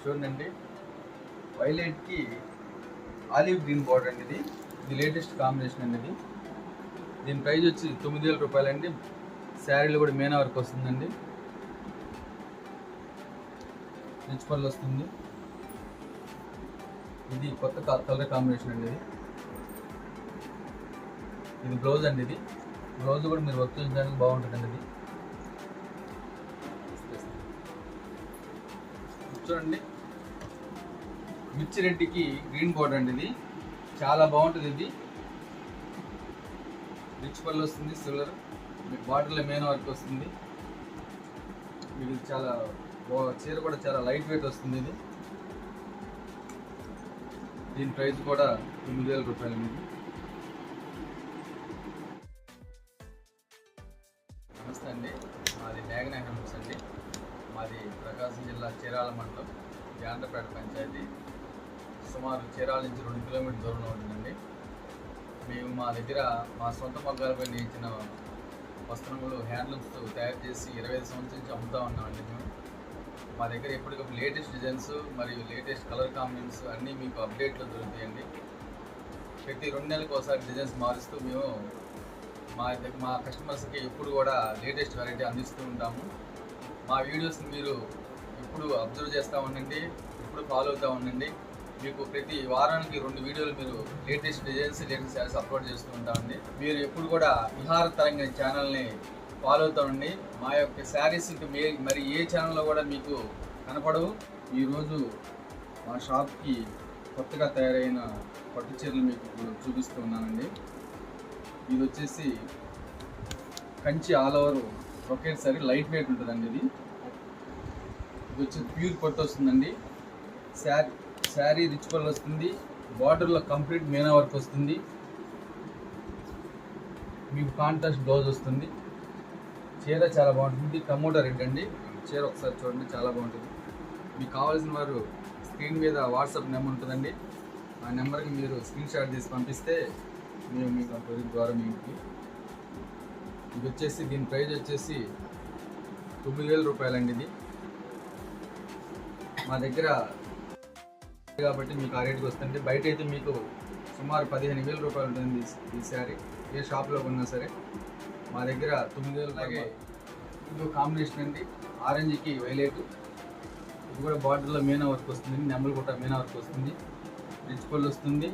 చూడండి, వైలెట్కి olive green border అండి. ఇది లేటెస్ట్ కాంబినేషన్ అండి. దీని ప్రైస్ వచ్చి 9,000 రూపాయలండి. శారీలో కూడా మేనా వర్క్ వస్తుందండి, రిచ్ పళ్ళు వస్తుంది. ఇది కొత్త కలర్ కాంబినేషన్ అండి. ఇది బ్లౌజ్ అండి. ఇది బ్లౌజ్ కూడా మీరు వర్క్ చూడడానికి బాగుంటుందండి. ఇది చూడండి, మిర్చి రెడ్డికి గ్రీన్ బార్డర్ అండి. ఇది చాలా బాగుంటుంది. ఇది రిచ్ పళ్ళు వస్తుంది, సిల్వర్ బార్డర్లో మెయిన్ వర్క్ వస్తుంది. ఇది చాలా చీర కూడా చాలా లైట్ వెయిట్ వస్తుంది. ఇది దీని ప్రైస్ కూడా 9,000 రూపాయలు. ఇది నమస్తే అండి, మాది మేఘనా హెల్మ్స్ అండి. మాది ప్రకాశం జిల్లా చీరాల మండలం, జాండ్రపేట పంచాయతీ. సుమారు చీరాల నుంచి 2 కిలోమీటర్ల దూరంలో ఉంటుందండి. మేము మా దగ్గర మా సొంత మగ్గాలపై నేర్చిన వస్త్రములు హ్యాండ్లూమ్స్తో తయారు చేసి 25 సంవత్సరాల నుంచి అమ్ముతూ ఉన్నామండి. మేము మా దగ్గర ఎప్పటికప్పుడు లేటెస్ట్ డిజైన్స్ మరియు లేటెస్ట్ కలర్ కాంబినేషన్స్ అన్నీ మీకు అప్డేట్లో దొరుకుతాయండి. ప్రతి 2 నెలలకు ఒకసారి డిజైన్స్ మారుస్తూ మేము మా కస్టమర్స్కి ఎప్పుడు కూడా లేటెస్ట్ వెరైటీ అందిస్తూ ఉంటాము. మా వీడియోస్ని మీరు ఎప్పుడు అబ్జర్వ్ చేస్తూ ఉండండి, ఎప్పుడు ఫాలో అవుతూ ఉండండి. మీకు ప్రతి వారానికి 2 వీడియోలు మీరు latest designs, latest saris upload చేస్తూ ఉంటామండి. మీరు ఎప్పుడు కూడా విహార తరంగ ఛానల్ని ఫాలో అవుతూ ఉండండి. మా యొక్క శారీస్ మరి ఏ ఛానల్లో కూడా మీకు కనపడవు. ఈరోజు మా షాప్కి కొత్తగా తయారైన పట్టు చీరలు మీకు చూపిస్తూ ఉన్నానండి. ఇది వచ్చేసి Kanchi all over brocade sorry, light weight ఉంటుందండి. ఇది వచ్చి ప్యూర్ పట్టు వస్తుందండి. శారీ రిచ్ పళ్ళు వస్తుంది, బార్డర్లో కంప్లీట్ మేనా వర్క్ వస్తుంది, మీకు కాంట్రాస్ట్ బ్లౌజ్ వస్తుంది. చీర చాలా బాగుంటుంది. టమోటా రెడ్ అండి. చీర ఒకసారి చూడండి, చాలా బాగుంటుంది. మీకు కావాల్సిన వారు స్క్రీన్ మీద వాట్సాప్ నెంబర్ ఉంటుందండి. ఆ నెంబర్కి మీరు స్క్రీన్ షాట్ తీసి పంపిస్తే మేము మీకు కొరియర్ ద్వారా మీకు ఇది వచ్చేసి దీని ప్రైస్ వచ్చేసి 9,000 రూపాయలండి. ఇది మా దగ్గర కాబట్టి మీకు ఆ రేట్కి వస్తుంది. బయట అయితే మీకు సుమారు 15,000 రూపాయలు ఉంటుంది ఈ శారీ. ఏ షాప్లో కొన్నా సరే మా దగ్గర 9,000. అలాగే ఇది కాంబినేషన్ అండి, ఆరెంజ్కి వైలెట్. ఇది కూడా బార్డర్లో మీనా వర్క్ వస్తుంది, నెమ్మలు కూడా మీనా వర్క్ వస్తుంది, రిచ్ పళ్ళు వస్తుంది,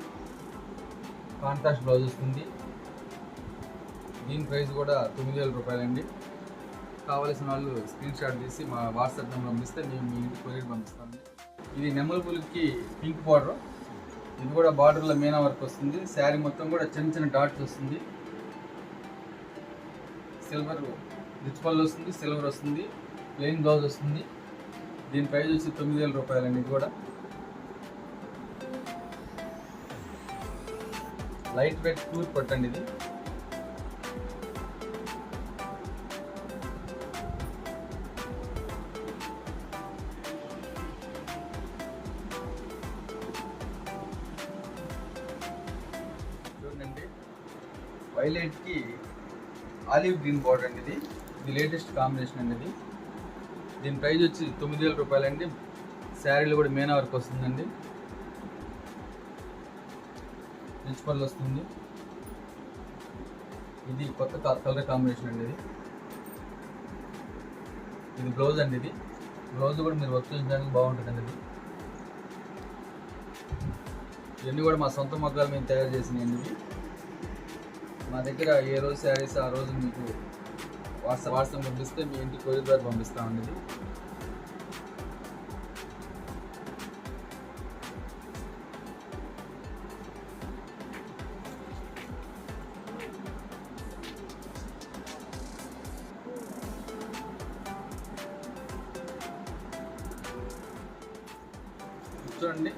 కాంట్రాస్ట్ బ్లౌజ్ వస్తుంది. దీని ప్రైస్ కూడా 9,000 రూపాయలండి. కావలసిన వాళ్ళు స్క్రీన్ షాట్ తీసి మా వాట్సాప్ నెంబర్ పంపిస్తే మేము మీ ఇంటికి కొరియర్ పంపిస్తామండి. ఇది నెమ్మల పులికి పింక్ బార్డర్. ఇది కూడా బార్డర్లో మీనా వర్క్ వస్తుంది. శారీ మొత్తం కూడా చిన్న చిన్న డాట్స్ వస్తుంది. సిల్వర్ రిచ్ పళ్ళు వస్తుంది, సిల్వర్ వస్తుంది, ప్లెయిన్ బ్లౌజ్ వస్తుంది. దీని ప్రైస్ వచ్చి 9,000 రూపాయలండి. ఇది కూడా లైట్ వెయిట్ ప్యూర్ పట్టండి. ఇది చూడండి, వైలెట్కి ఆలివ్ గ్రీన్ బార్డర్ అండి. ఇది లేటెస్ట్ కాంబినేషన్ అండి. దీని ప్రైస్ వచ్చి 9,000 రూపాయలండి. శారీలో కూడా మేనా వర్క్ వస్తుందండి, రిచ్ పళ్ళు వస్తుంది. ఇది కొత్త కలర్ కాంబినేషన్ అండి. ఇది బ్లౌజ్ అండి. ఇది బ్లౌజ్ కూడా మీరు వర్క్ చూడడానికి బాగుంటుందండి. ఇది ఇవన్నీ కూడా మా సొంత మగ్గాలు మేము తయారు చేసినాయండి. మా దగ్గర ఏ రోజు శారీస్ ఆ రోజు మీకు వాట్సాప్ పంపిస్తే మీ ఇంటికి కొరియర్ ద్వారా పంపిస్తామండి. ఇది చూడండి,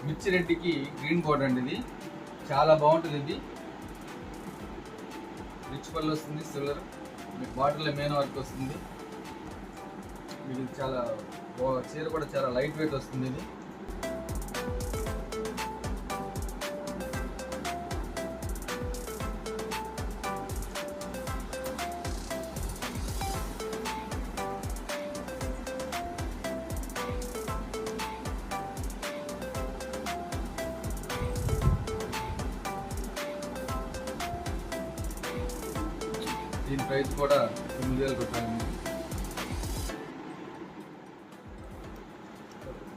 మిర్చి రెడ్డికి గ్రీన్ బార్డర్ అండి. ఇది చాలా బాగుంటుంది. ఇది రిచ్ పళ్ళు వస్తుంది, సిల్వర్ మీకు బార్డర్లో మెయిన్ వర్క్ వస్తుంది. మీకు చాలా చీర కూడా చాలా లైట్ వెయిట్ వస్తుంది. ఇది దీని ప్రైస్ కూడా 9,000 రూపాయలు.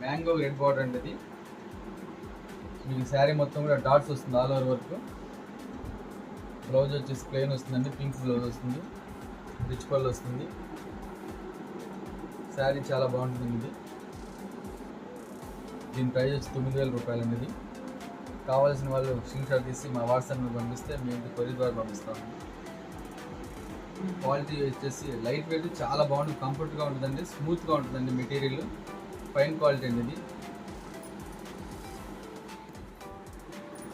మ్యాంగో రెడ్ బార్డర్ అండి. ఇది మీకు శారీ మొత్తం కూడా డాట్స్ వస్తుంది ఆల్ ఓవర్ వర్క్. బ్లౌజ్ వచ్చేసి ప్లెయిన్ వస్తుందండి, పింక్ బ్లౌజ్ వస్తుంది, రిచ్ పళ్ళు వస్తుంది. శారీ చాలా బాగుంటుంది. ఇది దీని ప్రైస్ వచ్చి 9,000 రూపాయలు అండి. ఇది కావాల్సిన వాళ్ళు స్క్రీన్ షాట్ తీసి మా వాట్సాప్ నెంబర్ పంపిస్తే మేము కొరియర్ ద్వారా పంపిస్తాము. క్వాలిటీ వచ్చేసి లైట్ వెయిట్ చాలా బాగుంటుంది, కంఫర్ట్గా ఉంటుందండి, స్మూత్గా ఉంటుందండి. మెటీరియల్ ఫైన్ క్వాలిటీ అండి. ఇది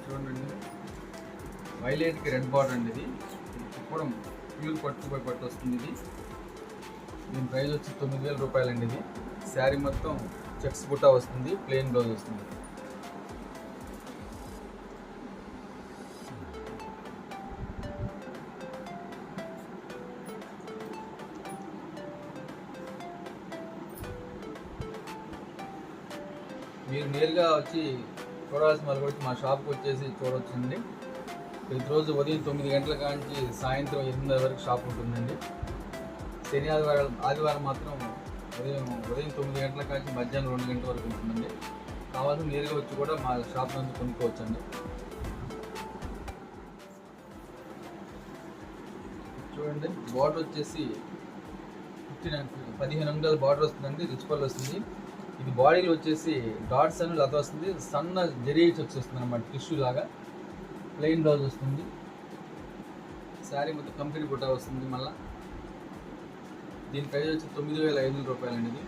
చూడండి, వైలెట్కి రెడ్ బార్డర్ అండి. ఇది కూడా ప్యూర్ పట్టు వస్తుంది. ఇది దీని ప్రైస్ వచ్చి 9,000 రూపాయలు అండి. ఇది శారీ మొత్తం చెక్స్ బుట్టా వస్తుంది, ప్లెయిన్ బ్లౌజ్ వస్తుంది. మీరు నేరుగా వచ్చి చూడాల్సిన వాళ్ళు కూడా మా షాప్కి వచ్చేసి చూడవచ్చండి. ప్రతిరోజు ఉదయం 9 గంటల కాంచి సాయంత్రం 8 వరకు షాప్ ఉంటుందండి. శని ఆదివారం మాత్రం ఉదయం 9 గంటల కాంచి మధ్యాహ్నం 2 గంటల వరకు ఉంటుందండి. కావాల్సిన నేరుగా వచ్చి కూడా మా షాప్ నుంచి కొనుక్కోవచ్చండి. చూడండి, బార్డర్ వచ్చేసి 15 అంగుళాల బార్డర్ వస్తుందండి, రిచ్ పళ్ళు వస్తుంది. ఇది బాడీలో వచ్చేసి డాట్స్ అని లత వస్తుంది, సన్న జరీస్ వచ్చేస్తుంది అన్నమాట, టిష్యూ లాగా. ప్లెయిన్ బ్లౌజ్ వస్తుంది. శారీ మొత్తం కంప్లీట్ బుట్ట వస్తుంది. మళ్ళీ దీని ప్రైస్ వచ్చి 9,500 రూపాయలు అండి. ఇది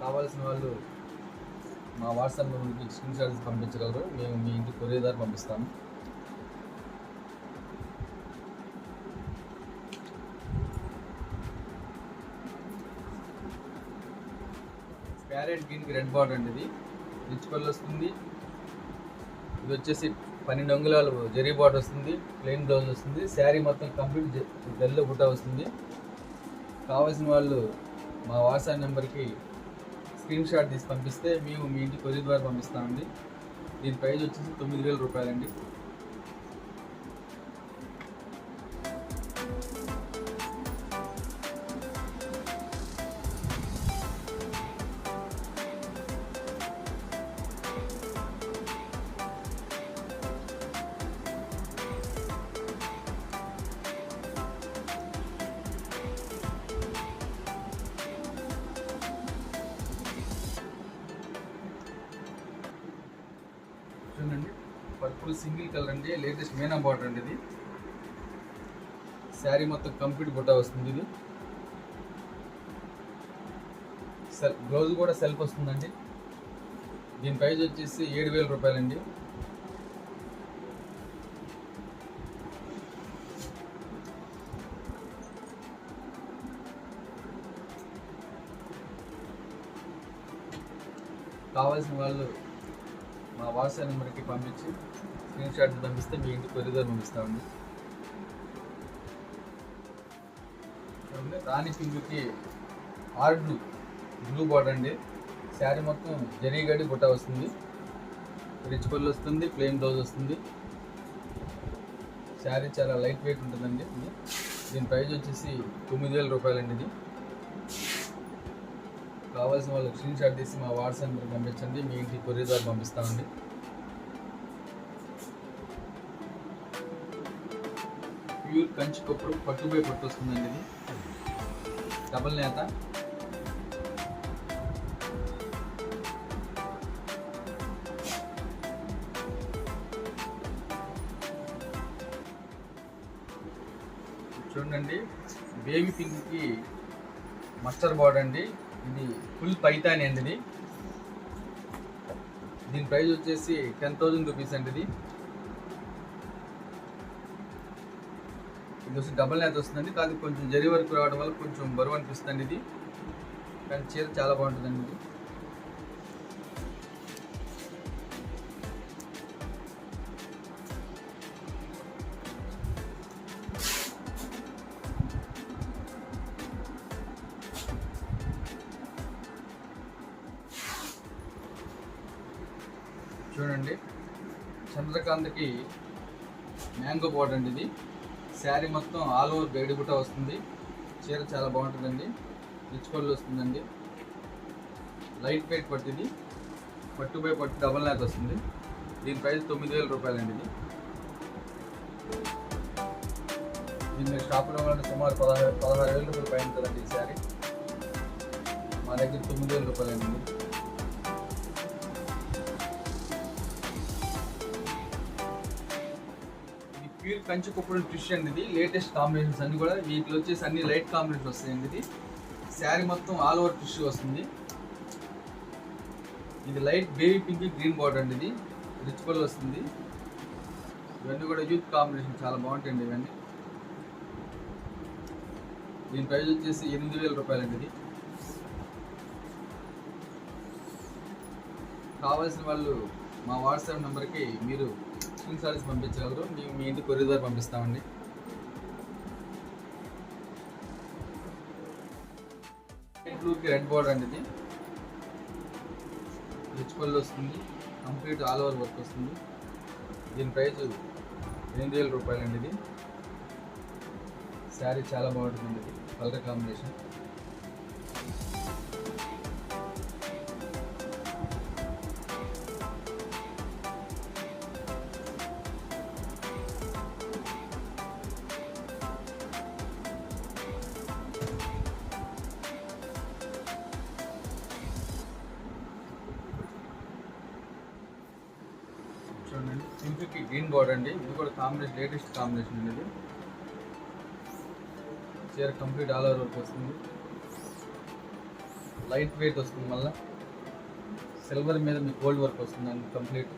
కావాల్సిన వాళ్ళు మా వాట్సాప్ నెంబర్కి స్క్రీన్ షాట్స్ పంపించగలరు, మేము మీ ఇంటికి కొరియర్ ద్వారా పంపిస్తాము. ప్యారెట్ గ్రీన్కి రెడ్ బార్డర్ అండి. ఇది రిచ్ పళ్ళు వస్తుంది. ఇది వచ్చేసి 12 అంగుళాలు జరీ బార్డర్ వస్తుంది, ప్లెయిన్ బ్లౌజ్ వస్తుంది. శారీ మొత్తం కంప్లీట్ జెల్లో బుట్ట వస్తుంది. కావాల్సిన వాళ్ళు మా వాట్సాప్ నెంబర్కి స్క్రీన్ షాట్ తీసి పంపిస్తే మేము మీ ఇంటికి కొరియర్ ద్వారా పంపిస్తామండి. దీని ప్రైస్ వచ్చేసి 9,000 రూపాయలండి. చూడండి, పర్పుల్ సింగిల్ కలర్ అండి, లేటెస్ట్ మీనా బార్డర్ అండి. ఇది శారీ మొత్తం కంప్లీట్ బుట్ట వస్తుంది. ఇది బ్లౌజ్ కూడా సెల్ఫ్ వస్తుందండి. దీని ప్రైస్ వచ్చేసి 7,000 రూపాయలండి. కావాల్సిన వాళ్ళు మా వాట్సాప్ నెంబర్కి పంపించి స్క్రీన్ షాట్ పంపిస్తే మీ ఇంటికి కొరియర్ పంపిస్తామండి. రాణి పింక్కి ఆర్ట్ బ్లూ బార్డర్ అండి. శారీ మొత్తం జరీ గడి బుట్ట వస్తుంది, రిచ్ పళ్ళు వస్తుంది, ప్లెయిన్ బ్లౌజ్ వస్తుంది. శారీ చాలా లైట్ వెయిట్ ఉంటుందండి. దీని ప్రైస్ వచ్చేసి 9,000 రూపాయలండి. ఇది కావాల్సిన వాళ్ళు స్క్రీన్ షాట్ తీసి మా వాట్సాప్ నెంబర్ పంపించండి, మీ ఇంటికి కొరియర్ ద్వారా పంపిస్తామండి. ప్యూర్ కంచి కొప్పుడు పట్టుపై పట్టు వస్తుందండి. ఇది డబల్ నేత. చూడండి, బేబీ పింక్కి మస్టర్డ్ బార్డర్ అండి. ఇది ఫుల్ పైతాని అండి. ఇది దీని ప్రైస్ వచ్చేసి 10,000 రూపీస్ అండి. ఇది వచ్చి డబల్ నేత వస్తుందండి, కాదు కొంచెం జరీ వరకు రావడం వల్ల కొంచెం బరువు అనిపిస్తుంది. ఇది కానీ చీర చాలా బాగుంటుందండి. ఇది చూడండి, చంద్రకాంతకి మ్యాంగో బార్డర్ అండి. ఇది శారీ మొత్తం ఆల్ ఓవర్ గైడ్ బుట్ట వస్తుంది. చీర చాలా బాగుంటుందండి. రిచ్ పళ్ళు వస్తుందండి. లైట్ వెయిట్ పట్టు ఇది. పట్టు బై పట్టు డబల్ ల్యాక్ వస్తుంది. దీని ప్రైస్ 9,000 రూపాయలండి. దీన్ని మీరు షాప్లో వాళ్ళని సుమారు 16,000 రూపాయలు పైన ఉంటుందండి ఈ శారీ. మా దగ్గర 9,000 రూపాయలండి. ఇది ప్యూర్ కంచి కుప్పడం టిష్యూ అండి. ఇది లేటెస్ట్ కాంబినేషన్స్ అన్ని కూడా వీటిలో వచ్చేసి అన్ని లైట్ కాంబినేషన్ వస్తాయండి. ఇది శారీ మొత్తం ఆల్ ఓవర్ టిష్యూ వస్తుంది. ఇది light baby pink green border అండి. ఇది రిచ్ పళ్ళు వస్తుంది. ఇవన్నీ కూడా యూత్ కాంబినేషన్ చాలా బాగుంటాయండి ఇవన్నీ. దీని ప్రైస్ వచ్చేసి 8,000 రూపాయలండి. ఇది కావాల్సిన వాళ్ళు మా వాట్సాప్ నెంబర్కి మీరు స్క్రీన్ షాట్స్ పంపించగలరు. మేము మీ ఇంటికి కొరియర్ ద్వారా పంపిస్తామండి. బ్లూకి రెడ్ బార్డర్ అండి. ఇది రిచ్ పళ్ళు వస్తుంది. కంప్లీట్ ఆల్ ఓవర్ వర్క్ వస్తుంది. దీని ప్రైస్ 8,000 రూపాయలండి. ఇది శారీ చాలా బాగుంటుందండి. ఇది కలర్ కాంబినేషన్. చూడండి, పింక్కి గ్రీన్ బార్డర్ అండి. ఇది కూడా కాంబినేషన్ లేటెస్ట్ కాంబినేషన్ అండి. ఇది చీర కంప్లీట్ ఆల్ ఓవర్ వర్క్ వస్తుంది. లైట్ వెయిట్ వస్తుంది. మళ్ళీ సిల్వర్ మీద మీకు గోల్డ్ వర్క్ వస్తుందండి. కంప్లీట్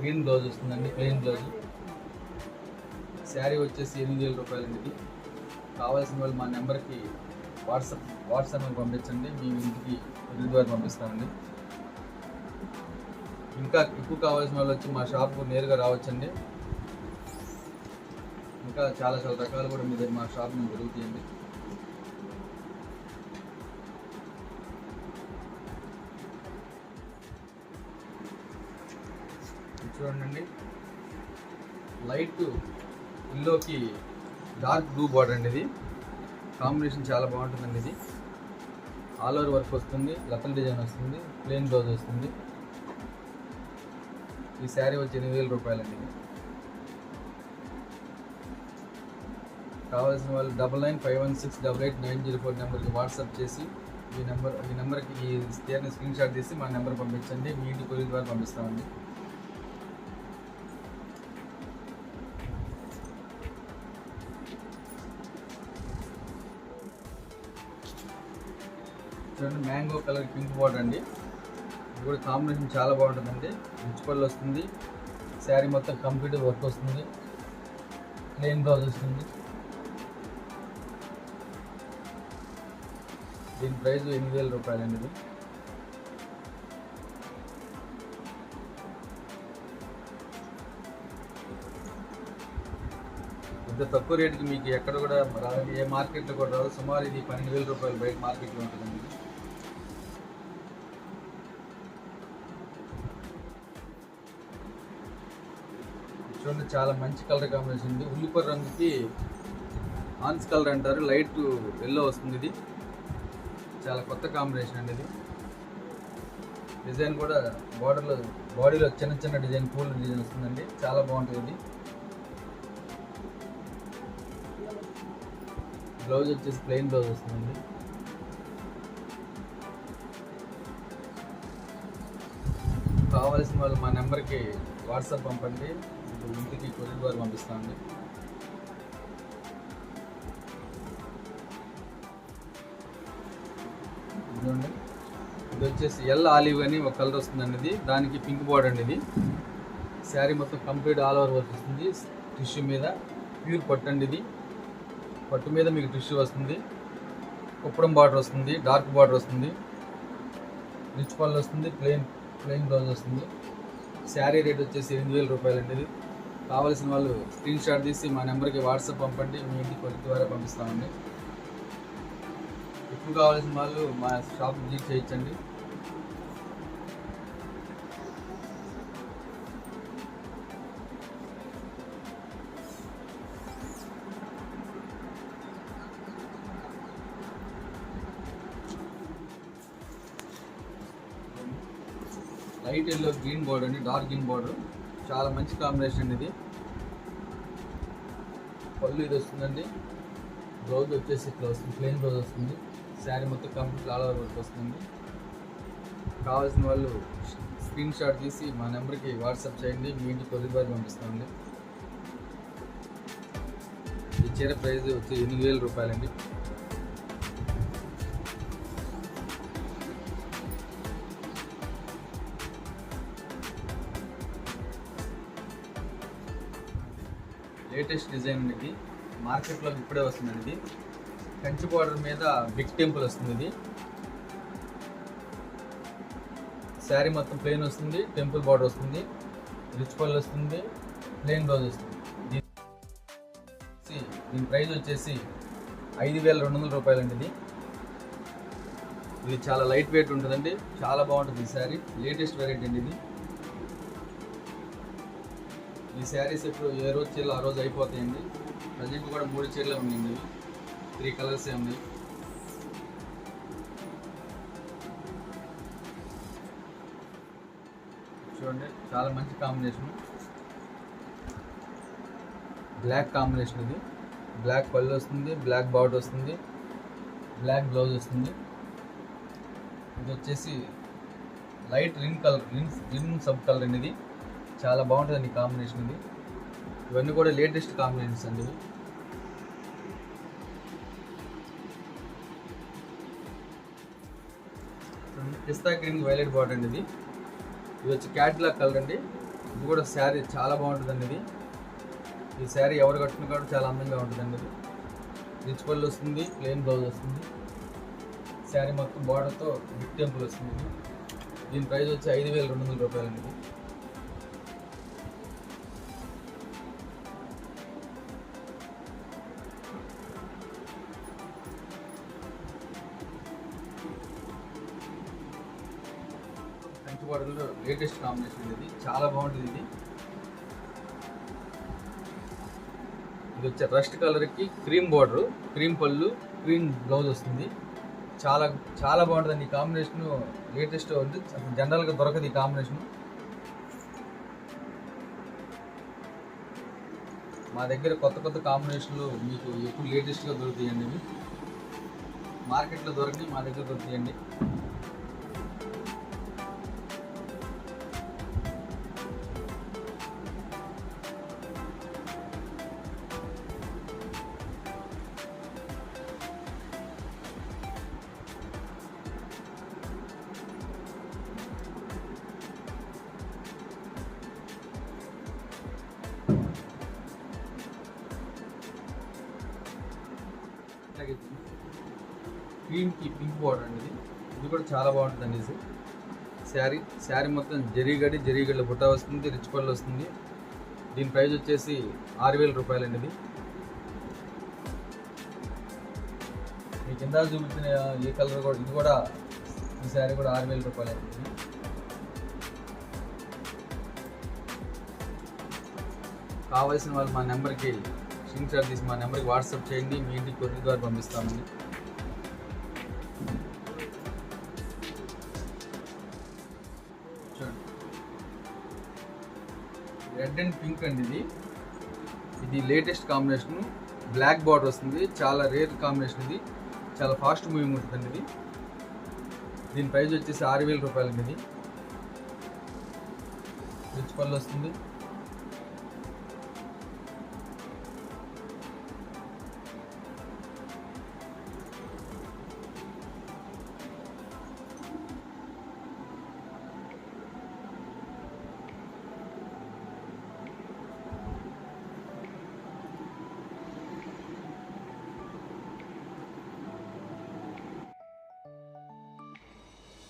గ్రీన్ బ్లౌజ్ వస్తుందండి, ప్లెయిన్ బ్లౌజ్. శారీ వచ్చేసి 8,000 రూపాయలండి. ఇది కావాల్సిన వాళ్ళు మా నెంబర్కి వాట్సాప్ పంపించండి. మీ ఇంటికి కొరియర్ ద్వారా పంపిస్తామండి. ఇంకా ఎక్కువ కావాల్సిన వాళ్ళు వచ్చి మా షాప్కు నేరుగా రావచ్చండి. ఇంకా చాలా రకాలు కూడా మీ దగ్గర మా షాప్ నుంచి దొరుకుతాయండి. చూడండి, లైట్ ఇల్లోకి డార్క్ బ్లూ బార్డర్ అండి. ఇది కాంబినేషన్ చాలా బాగుంటుందండి. ఇది ఆల్ ఓవర్ వర్క్ వస్తుంది. లతల్ డిజైన్ వస్తుంది. ప్లెయిన్ బ్లౌజ్ వస్తుంది. ఈ శారీ వచ్చి 8,000 రూపాయలండి. కావాల్సిన వాళ్ళు 9951688904 నెంబర్కి వాట్సాప్ చేసి ఈ నెంబర్కి ఈ చీరని స్క్రీన్ షాట్ తీసి మా నెంబర్ పంపించండి. మీ ఇంటి కొరియర్ ద్వారా పంపిస్తామండి. చూడండి, మ్యాంగో కలర్ పింక్ బార్డర్ అండి. ఇది కూడా కాంబినేషన్ చాలా బాగుంటుందండి. రిచ్ పళ్ళు వస్తుంది. శారీ మొత్తం కంప్లీట్ వర్క్ వస్తుంది. ప్లెయిన్ బ్లౌజ్ వస్తుంది. దీని ప్రైస్ 8,000 రూపాయలండి. ఇది ఇంత తక్కువ రేటుకి మీకు ఎక్కడ కూడా రాదండి. ఏ మార్కెట్లో కూడా రాదు. సుమారు ఇది 12,000 రూపాయలు బయట మార్కెట్లో ఉంటుందండి. చూడండి, చాలా మంచి కలర్ కాంబినేషన్ ఉంది. ఉల్లిపొర రంగుకి ఆన్స్ కలర్ అంటారు. లైట్ ఎల్లో వస్తుంది. ఇది చాలా కొత్త కాంబినేషన్ అండి. ఇది డిజైన్ కూడా బాడీలో చిన్న చిన్న డిజైన్, పూల డిజైన్ వస్తుందండి. చాలా బాగుంటుంది. బ్లౌజ్ వచ్చేసి ప్లెయిన్ బ్లౌజ్ వస్తుందండి. కావాల్సిన వాళ్ళు మా నెంబర్కి వాట్సాప్ పంపండి. ఇంటికి కొరియర్ ద్వారా పంపిస్తామండి. ఇది వచ్చేసి ఎల్ ఆలివ్ అని ఒక కలర్ వస్తుందండి. ఇది దానికి పింక్ బార్డర్ అండి. ఇది శారీ మొత్తం కంప్లీట్ ఆల్ ఓవర్ వర్క్ వస్తుంది. టిష్యూ మీద ప్యూర్ పట్టు అండి. ఇది పట్టు మీద మీకు టిష్యూ వస్తుంది. కుప్పడం బార్డర్ వస్తుంది. డార్క్ బార్డర్ వస్తుంది. రిచ్ పళ్ళు వస్తుంది. ప్లెయిన్ బ్లౌజ్ వస్తుంది. శారీ రేట్ వచ్చేసి 8,000 రూపాయలండి. ఇది కావాల్సిన వాళ్ళు స్క్రీన్ షాట్ తీసి మా నెంబర్కి వాట్సాప్ పంపండి. మీ ఇంటికి కొరియర్ ద్వారా పంపిస్తామండి. ఎక్కువ కావాల్సిన వాళ్ళు మా షాప్ విజిట్ చేయించండి. లైట్ ఎల్లో గ్రీన్ బోర్డర్ అండి, డార్క్ గ్రీన్ బోర్డర్, చాలా మంచి కాంబినేషన్ అండి ఇది. పళ్ళు ఇది వస్తుందండి. బ్లౌజ్ వచ్చేసి ఇట్లా వస్తుంది, ప్లెయిన్ బ్లౌజ్ వస్తుంది. శారీ మొత్తం కంప్లీట్ ఆల్ ఓవర్ వర్క్ వస్తుంది. కావాల్సిన వాళ్ళు స్క్రీన్ షాట్ తీసి మా నెంబర్కి వాట్సాప్ చేయండి, మీ ఇంటికి కొరియర్ ద్వారా పంపిస్తామండి. ఈ చీర ప్రైస్ వచ్చి 8,000 రూపాయలండి. లేటెస్ట్ డిజైన్ ఇది, మార్కెట్లో ఇప్పుడే వస్తుందండి. ఇది కంచి బార్డర్ మీద బిగ్ టెంపుల్ వస్తుంది. ఇది శారీ మొత్తం ప్లెయిన్ వస్తుంది, టెంపుల్ బార్డర్ వస్తుంది, రిచ్ పళ్ళు వస్తుంది, ప్లెయిన్ బ్లౌజ్ వస్తుంది. దీని ప్రైస్ వచ్చేసి 5,200 రూపాయలండి. ఇది చాలా లైట్ వెయిట్ ఉంటుందండి, చాలా బాగుంటుంది ఈ శారీ. లేటెస్ట్ వెరైటీ అండి ఇది. ఈ శారీస్ ఇప్పుడు ఏ రోజు చీరలు ఆ రోజు అయిపోతాయండి. ప్రజెంట్ కూడా 3 చీరలు ఉన్నాయండి, 3 కలర్స్ ఉన్నాయి. చూడండి, చాలా మంచి కాంబినేషన్, బ్లాక్ కాంబినేషన్. ఇది బ్లాక్ పళ్ళు వస్తుంది, బ్లాక్ బార్డర్ వస్తుంది, బ్లాక్ బ్లౌజ్ వస్తుంది. ఇది వచ్చేసి లైట్ రిన్ కలర్, రిన్ సబ్ కలర్ అండి. ఇది చాలా బాగుంటుందండి కాంబినేషన్. ఇది ఇవన్నీ కూడా లేటెస్ట్ కాంబినేషన్స్ అండి. ఇవి పిస్తా గ్రీన్ వైలెట్ బార్డర్ అండి. ఇది వచ్చి క్యాట్లాగ్ కలర్ అండి. ఇది కూడా శారీ చాలా బాగుంటుందండి. ఇది ఈ శారీ ఎవరు కట్టుకున్న కూడా చాలా అందంగా ఉంటుందండి. ఇది రిచ్ పళ్ళు వస్తుంది, ప్లెయిన్ బ్లౌజ్ వస్తుంది, శారీ మొత్తం బార్డర్తో బిగ్ టెంపుల్ వస్తుంది. దీని ప్రైస్ వచ్చి 5,200 రూపాయలండి. ఇది కంచి బార్డర్లో లేటెస్ట్ కాంబినేషన్. ఇది చాలా బాగుంటుంది. ఇది వచ్చే రస్ట్ కలర్కి క్రీమ్ బార్డర్, క్రీమ్ పళ్ళు, క్రీమ్ బ్లౌజ్ వస్తుంది. చాలా చాలా బాగుంటుందండి ఈ కాంబినేషన్. లేటెస్ట్ ఉంది, జనరల్గా దొరకదు ఈ కాంబినేషన్. మా దగ్గర కొత్త కొత్త కాంబినేషన్లు మీకు ఎప్పుడు లేటెస్ట్గా దొరుకుతాయండి. ఇవి మార్కెట్లో దొరికి మా దగ్గర దొరుకుతాయండి. క్రీమ్కి పింక్ బార్డర్ అండి. ఇది కూడా చాలా బాగుంటుందండి. ఇది శారీ మొత్తం జరీగడ్డ బుట్ట వస్తుంది, రిచ్ పళ్ళు వస్తుంది. దీని ప్రైస్ వచ్చేసి 6,000 రూపాయలండి. ఇది మీ కింద చూపించిన ఏ కలర్ కూడా, ఇది కూడా ఈ శారీ కూడా 6,000 రూపాయలండి. కావాల్సిన వాళ్ళు మా నెంబర్కి స్క్రీన్ షాట్ తీసి మా నెంబర్కి వాట్సాప్ చేయండి, మీ ఇంటికి కొరియర్ ద్వారా పంపిస్తామండి. చూడండి, రెడ్ అండ్ పింక్ అండి. ఇది లేటెస్ట్ కాంబినేషన్, బ్లాక్ బార్డర్ వస్తుంది, చాలా రేర్ కాంబినేషన్. ఇది చాలా ఫాస్ట్ మూవింగ్ ఉంటుందండి. ఇది దీని ప్రైస్ వచ్చేసి 6,000 రూపాయలండి. ఇది రిచ్ పళ్ళు వస్తుంది.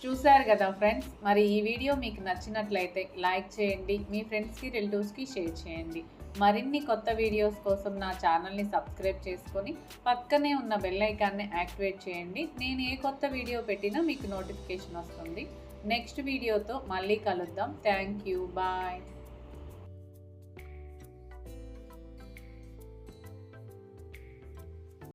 చూశారు కదా ఫ్రెండ్స్, మరి ఈ వీడియో మీకు నచ్చినట్లయితే లైక్ చేయండి, మీ ఫ్రెండ్స్కి రిలేటివ్స్కి షేర్ చేయండి. మరిన్ని కొత్త వీడియోస్ కోసం నా ఛానల్ని సబ్స్క్రైబ్ చేసుకొని పక్కనే ఉన్న బెల్ ఐకాన్ని యాక్టివేట్ చేయండి. నేను ఏ కొత్త వీడియో పెట్టినా మీకు నోటిఫికేషన్ వస్తుంది. నెక్స్ట్ వీడియోతో మళ్ళీ కలుద్దాం. Thank you, bye.